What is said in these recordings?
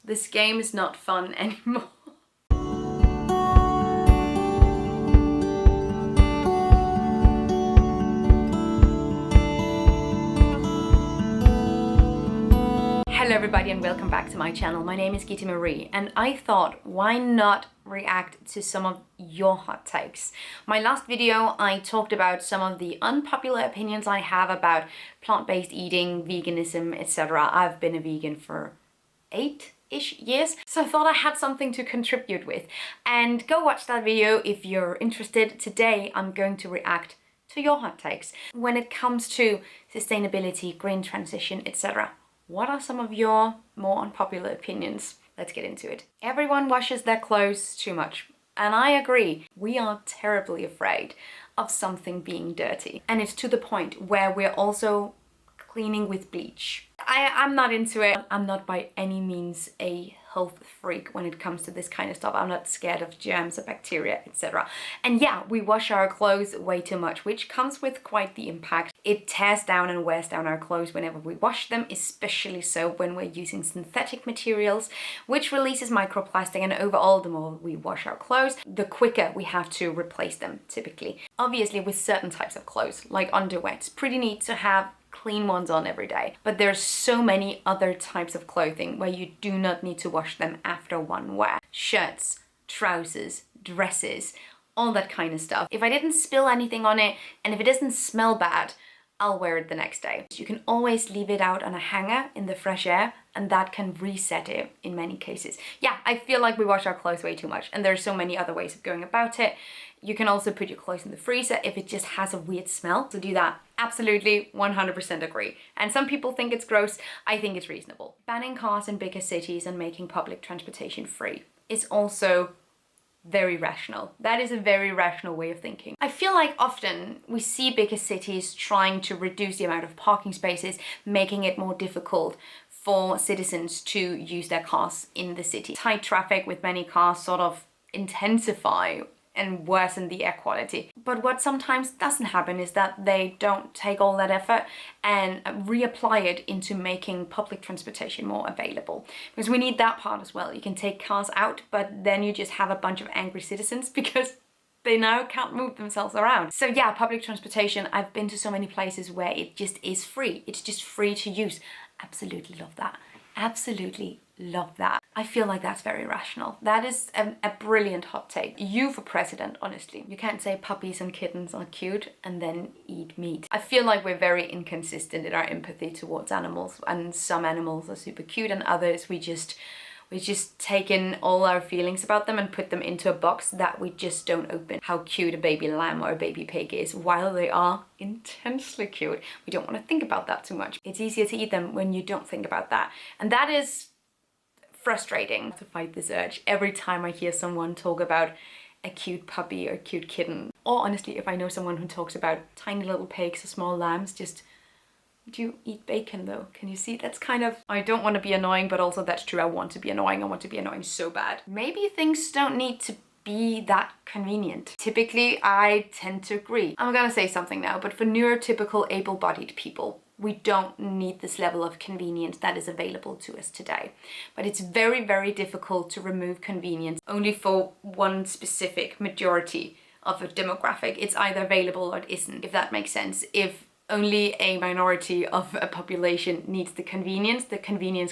This game is not fun anymore. Hello everybody and welcome back to my channel. My name is Gita Marie and I thought, why not react to some of your hot takes? My last video I talked about some of the unpopular opinions I have about plant-based eating, veganism, etc. I've been a vegan for 8-ish years, so I thought I had something to contribute with. And go watch that video if you're interested. Today I'm going to react to your hot takes when it comes to sustainability, green transition, etc. What are some of your more unpopular opinions? Let's get into it. Everyone washes their clothes too much, and I agree. We are terribly afraid of something being dirty, and it's to the point where we're also cleaning with bleach. I'm not into it. I'm not by any means a health freak when it comes to this kind of stuff. I'm not scared of germs or bacteria, etc. And yeah, we wash our clothes way too much, which comes with quite the impact. It tears down and wears down our clothes whenever we wash them, especially so when we're using synthetic materials, which releases microplastic, and overall, the more we wash our clothes, the quicker we have to replace them, typically. Obviously, with certain types of clothes, like underwear, it's pretty neat to have clean ones on every day, but there's so many other types of clothing where you do not need to wash them after one wear. Shirts, trousers, dresses, all that kind of stuff. If I didn't spill anything on it and if it doesn't smell bad, I'll wear it the next day. You can always leave it out on a hanger in the fresh air and that can reset it in many cases. Yeah, I feel like we wash our clothes way too much and there's so many other ways of going about it. You can also put your clothes in the freezer if it just has a weird smell. So do that. Absolutely, 100% agree. And some people think it's gross. I think it's reasonable. Banning cars in bigger cities and making public transportation free is also very rational. That is a very rational way of thinking. I feel like often we see bigger cities trying to reduce the amount of parking spaces, making it more difficult for citizens to use their cars in the city. Tight traffic with many cars sort of intensify and worsen the air quality. But what sometimes doesn't happen is that they don't take all that effort and reapply it into making public transportation more available. Because we need that part as well. You can take cars out, but then you just have a bunch of angry citizens because they now can't move themselves around. So yeah, public transportation, I've been to so many places where it just is free. It's just free to use. Absolutely love that. Absolutely love that. I feel like that's very rational. That is a brilliant hot take. You for president, honestly. You can't say puppies and kittens are cute and then eat meat. I feel like we're very inconsistent in our empathy towards animals, and some animals are super cute and others we just take in all our feelings about them and put them into a box that we just don't open. How cute a baby lamb or a baby pig is, while they are intensely cute. We don't want to think about that too much. It's easier to eat them when you don't think about that. And that is frustrating to fight this urge every time I hear someone talk about a cute puppy or a cute kitten. Or honestly, if I know someone who talks about tiny little pigs or small lambs, just, do you eat bacon though? Can you see? That's kind of, I don't want to be annoying, but also that's true. I want to be annoying. I want to be annoying so bad. Maybe things don't need to be that convenient. Typically, I tend to agree. I'm gonna say something now, but for neurotypical able-bodied people, we don't need this level of convenience that is available to us today. But it's very, very difficult to remove convenience only for one specific majority of a demographic. It's either available or it isn't, if that makes sense. If only a minority of a population needs the convenience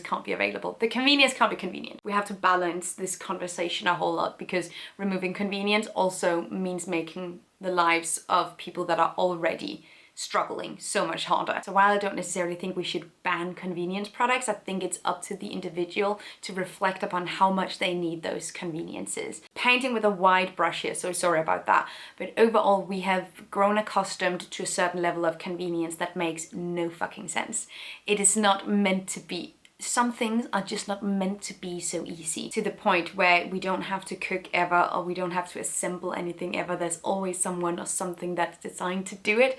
can't be available. The convenience can't be convenient. We have to balance this conversation a whole lot, because removing convenience also means making the lives of people that are already struggling so much harder. So while I don't necessarily think we should ban convenience products, I think it's up to the individual to reflect upon how much they need those conveniences. Painting with a wide brush here, so sorry about that. But overall, we have grown accustomed to a certain level of convenience that makes no fucking sense. It is not meant to be. Some things are just not meant to be so easy, to the point where we don't have to cook ever, or we don't have to assemble anything ever. There's always someone or something that's designed to do it.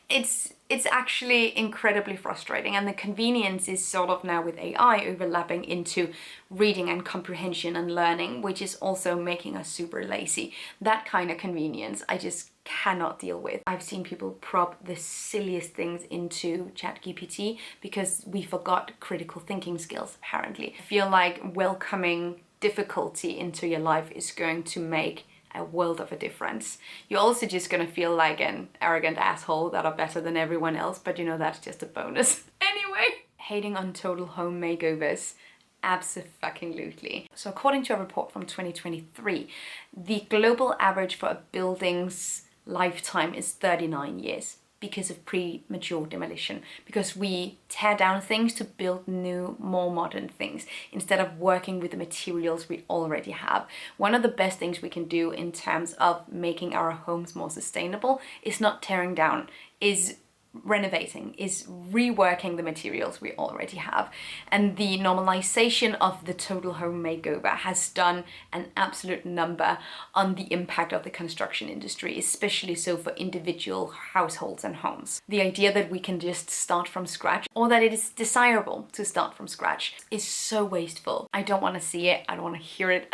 It's it's actually incredibly frustrating, and the convenience is sort of now with AI overlapping into reading and comprehension and learning, which is also making us super lazy. That kind of convenience I just cannot deal with. I've seen people prop the silliest things into ChatGPT because we forgot critical thinking skills, apparently. I feel like welcoming difficulty into your life is going to make a world of a difference. You're also just gonna feel like an arrogant asshole that are better than everyone else, but you know, that's just a bonus. Anyway, hating on total home makeovers. Abso-fucking-lutely. So according to a report from 2023, the global average for a building's lifetime is 39 years because of premature demolition, because we tear down things to build new, more modern things instead of working with the materials we already have. One of the best things we can do in terms of making our homes more sustainable is not tearing down, is renovating, is reworking the materials we already have. And the normalization of the total home makeover has done an absolute number on the impact of the construction industry, especially so for individual households and homes. The idea that we can just start from scratch, or that it is desirable to start from scratch, is so wasteful. I don't want to see it, I don't want to hear it.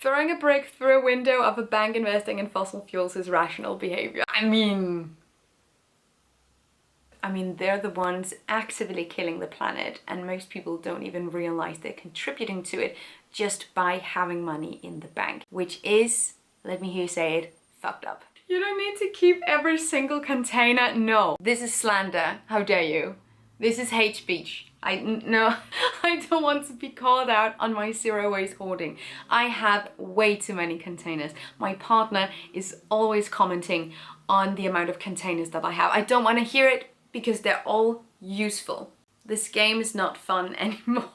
Throwing a brick through a window of a bank investing in fossil fuels is rational behavior. I mean, they're the ones actively killing the planet, and most people don't even realize they're contributing to it just by having money in the bank, which is, let me hear you say it, fucked up. You don't need to keep every single container. No, this is slander. How dare you? This is hate speech. No, I don't want to be called out on my zero waste hoarding. I have way too many containers. My partner is always commenting on the amount of containers that I have. I don't want to hear it, because they're all useful. This game is not fun anymore.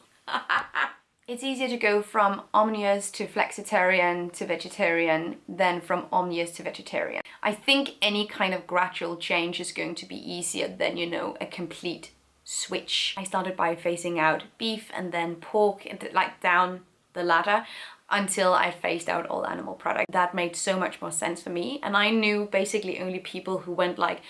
It's easier to go from omnivores to flexitarian to vegetarian than from omnivores to vegetarian. I think any kind of gradual change is going to be easier than, you know, a complete switch. I started by phasing out beef and then pork, and like down the ladder until I phased out all animal products. That made so much more sense for me, and I knew basically only people who went like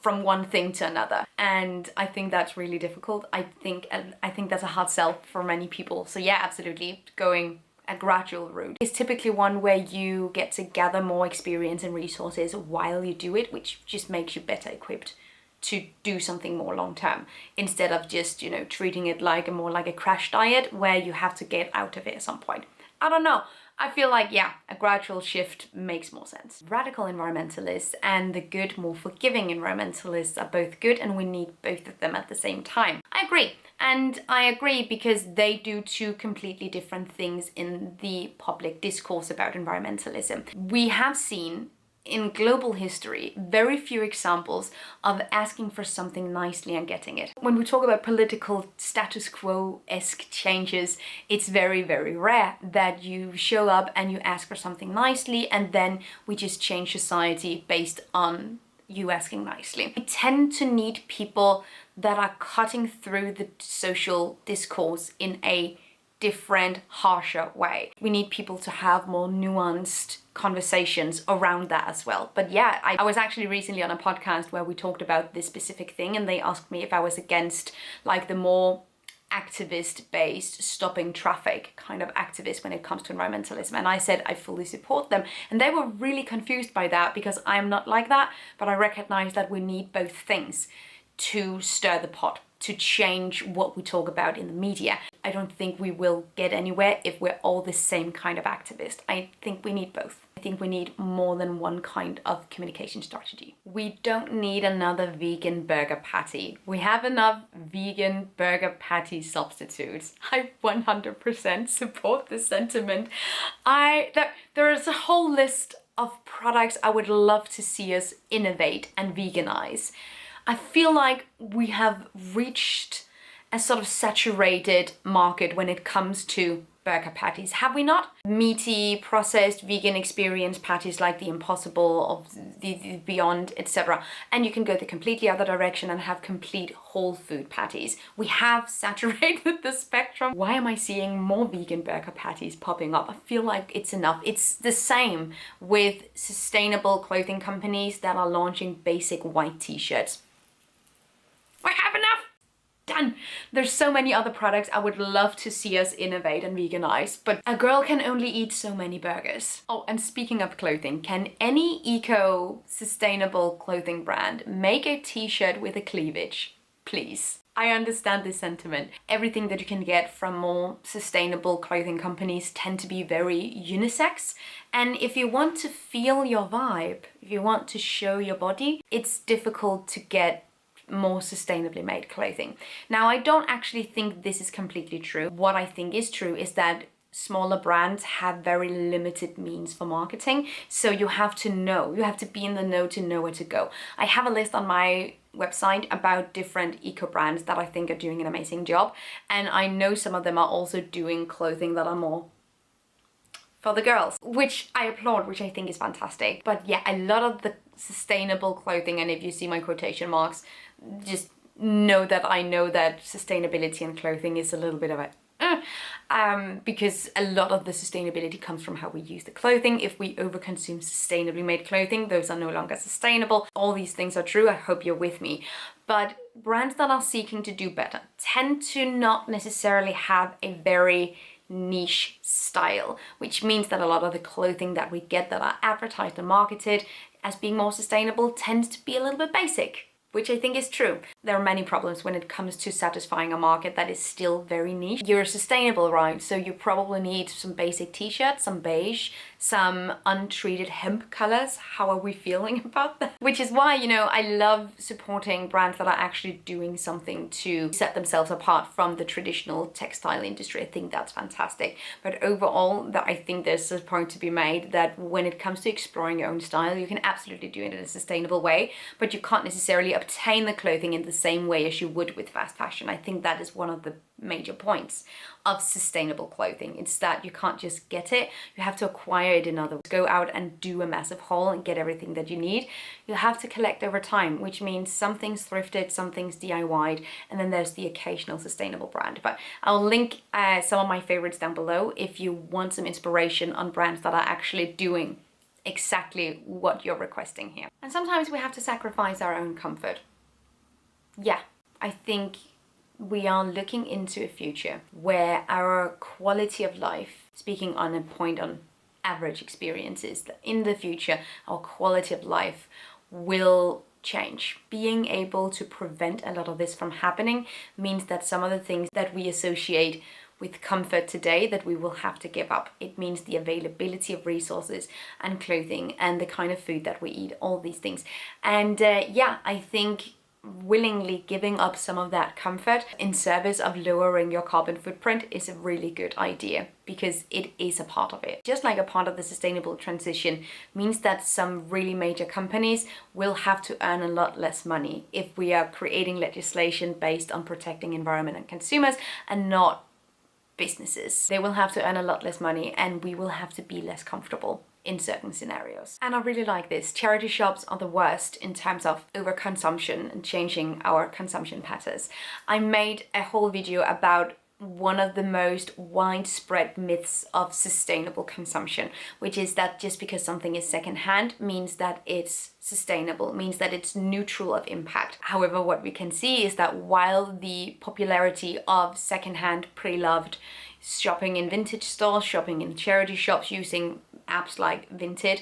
from one thing to another, and I think that's really difficult. I think that's a hard sell for many people. So yeah, absolutely, going a gradual route is typically one where you get to gather more experience and resources while you do it, which just makes you better equipped to do something more long term, instead of just, you know, treating it like more like a crash diet where you have to get out of it at some point. I don't know. I feel like, yeah, a gradual shift makes more sense. Radical environmentalists and the good, more forgiving environmentalists are both good, and we need both of them at the same time. I agree. And I agree because they do two completely different things in the public discourse about environmentalism. We have seen in global history very few examples of asking for something nicely and getting it. When we talk about political status quo-esque changes, it's very, very rare that you show up and you ask for something nicely and then we just change society based on you asking nicely. We tend to need people that are cutting through the social discourse in a different, harsher way. We need people to have more nuanced conversations around that as well. But yeah, I was actually recently on a podcast where we talked about this specific thing, and they asked me if I was against like the more activist-based stopping traffic kind of activist when it comes to environmentalism, and I said I fully support them, and they were really confused by that because I'm not like that, but I recognize that we need both things to stir the pot, to change what we talk about in the media. I don't think we will get anywhere if we're all the same kind of activist. I think we need both. I think we need more than one kind of communication strategy. We don't need another vegan burger patty. We have enough vegan burger patty substitutes. I 100% support this sentiment. There is a whole list of products I would love to see us innovate and veganize. I feel like we have reached a sort of saturated market when it comes to burger patties, have we not? Meaty, processed, vegan experience patties like the Impossible, of the Beyond, etc. And you can go the completely other direction and have complete whole food patties. We have saturated the spectrum. Why am I seeing more vegan burger patties popping up? I feel like it's enough. It's the same with sustainable clothing companies that are launching basic white t-shirts. I have enough! Done. There's so many other products I would love to see us innovate and veganize, but a girl can only eat so many burgers. Oh, and speaking of clothing, can any eco-sustainable clothing brand make a t-shirt with a cleavage? Please. I understand this sentiment. Everything that you can get from more sustainable clothing companies tend to be very unisex. And if you want to feel your vibe, if you want to show your body, it's difficult to get more sustainably made clothing. Now, I don't actually think this is completely true. What I think is true is that smaller brands have very limited means for marketing. So you have to know, you have to be in the know to know where to go. I have a list on my website about different eco brands that I think are doing an amazing job. And I know some of them are also doing clothing that are more for the girls, which I applaud, which I think is fantastic. But yeah, a lot of the sustainable clothing, and if you see my quotation marks, just know that I know that sustainability in clothing is a little bit of a because a lot of the sustainability comes from how we use the clothing. If we overconsume sustainably made clothing, those are no longer sustainable. All these things are true. I hope you're with me. But brands that are seeking to do better tend to not necessarily have a very niche style, which means that a lot of the clothing that we get that are advertised and marketed as being more sustainable tends to be a little bit basic, which I think is true. There are many problems when it comes to satisfying a market that is still very niche. You're sustainable, right? So you probably need some basic t-shirts, some beige, some untreated hemp colors. How are we feeling about that? Which is why, you know, I love supporting brands that are actually doing something to set themselves apart from the traditional textile industry. I think that's fantastic. But overall, I think there's a point to be made that when it comes to exploring your own style, you can absolutely do it in a sustainable way, but you can't necessarily obtain the clothing in the same way as you would with fast fashion. I think that is one of the major points of sustainable clothing. It's that you can't just get it, you have to acquire it in other ways. Go out and do a massive haul and get everything that you need. You have to collect over time, which means some things thrifted, some things DIY'd, and then there's the occasional sustainable brand. But I'll link some of my favorites down below if you want some inspiration on brands that are actually doing exactly what you're requesting here. And sometimes we have to sacrifice our own comfort. Yeah, I think we are looking into a future where our quality of life, speaking on a point on average experiences, that in the future our quality of life will change. Being able to prevent a lot of this from happening means that some of the things that we associate with comfort today that we will have to give up. It means the availability of resources and clothing and the kind of food that we eat, all these things. And yeah, I think willingly giving up some of that comfort in service of lowering your carbon footprint is a really good idea, because it is a part of it. Just like a part of the sustainable transition means that some really major companies will have to earn a lot less money if we are creating legislation based on protecting environment and consumers and not businesses. They will have to earn a lot less money and we will have to be less comfortable in certain scenarios. And I really like this. Charity shops are the worst in terms of overconsumption and changing our consumption patterns. I made a whole video about one of the most widespread myths of sustainable consumption, which is that just because something is secondhand means that it's sustainable, means that it's neutral of impact. However, what we can see is that while the popularity of secondhand, pre-loved, shopping in vintage stores, shopping in charity shops, using apps like Vinted,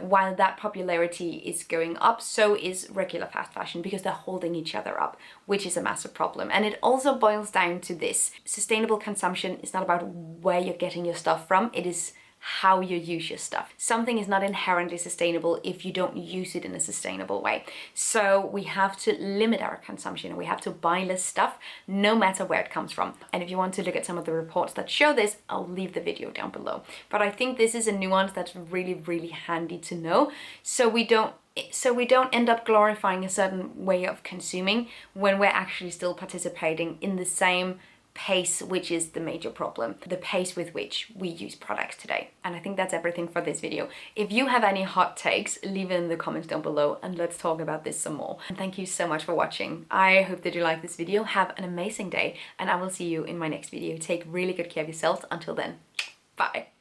while that popularity is going up, so is regular fast fashion, because they're holding each other up, which is a massive problem. And it also boils down to this: sustainable consumption is not about where you're getting your stuff from, it is how you use your stuff. Something is not inherently sustainable if you don't use it in a sustainable way. So we have to limit our consumption. We have to buy less stuff, no matter where it comes from. And if you want to look at some of the reports that show this, I'll leave the video down below. But I think this is a nuance that's really, really handy to know, so we don't end up glorifying a certain way of consuming when we're actually still participating in the same pace which is the major problem, the pace with which we use products today. And I think that's everything for this video. If you have any hot takes, leave it in the comments down below and let's talk about this some more. And thank you so much for watching. I hope that you like this video. Have an amazing day and I will see you in my next video. Take really good care of yourself. Until then, bye.